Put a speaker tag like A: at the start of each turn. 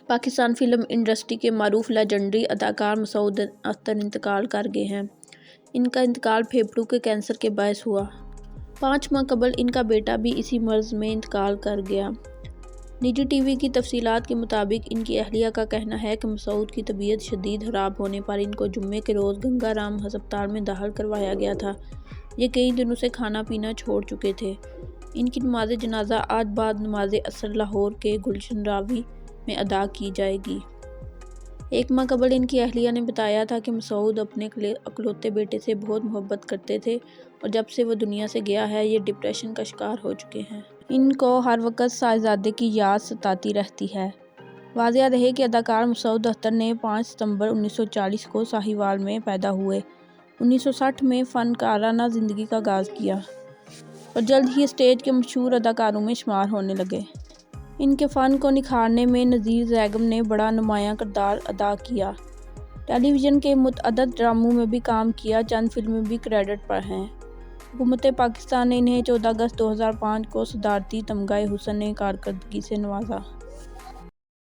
A: Pakistan film industry کے معروف legendary اداکار مسعود اختر انتقال کر گئے ہیں۔ ان کا انتقال پھیپھڑوں کے کینسر کے باعث ہوا۔ 5 ماہ قبل ان کا بیٹا بھی اسی مرض میں انتقال کر گیا۔ نجی ٹی وی کی تفصیلات کے مطابق ان کی اہلیہ کا کہنا ہے کہ مسعود کی طبیعت شدید خراب ہونے پر ان کو جمعے کے روز گنگا رام ہسپتال میں داخل کروایا گیا تھا۔ یہ کئی دنوں سے کھانا پینا چھوڑ چکے تھے۔ ان کی نماز جنازہ آج بعد نماز عصر لاہور کے گلشن راوی میں ادا کی جائے گی۔ 1 ماہ قبل ان کی اہلیہ نے بتایا تھا کہ مسعود اپنے اکلوتے بیٹے سے بہت محبت کرتے تھے اور جب سے وہ دنیا سے گیا ہے یہ ڈپریشن کا شکار ہو چکے ہیں۔ ان کو ہر وقت صاحبزادے کی یاد ستاتی رہتی ہے۔ واضح رہے کہ اداکار مسعود اختر نے 5 ستمبر 1940 کو ساہیوال میں پیدا ہوئے۔ 1960 میں فنکارانہ زندگی کا آغاز کیا اور جلد ہی اسٹیج کے مشہور اداکاروں میں شمار ہونے لگے۔ ان کے فن کو نکھارنے میں نذیر بیگم نے بڑا نمایاں کردار ادا کیا۔ ٹیلی ویژن کے متعدد ڈراموں میں بھی کام کیا، چند فلمیں بھی کریڈٹ پر ہیں۔ حکومت پاکستان نے انہیں 14 اگست 2005 کو صدارتی تمغہ حسنِ کارکردگی سے نوازا۔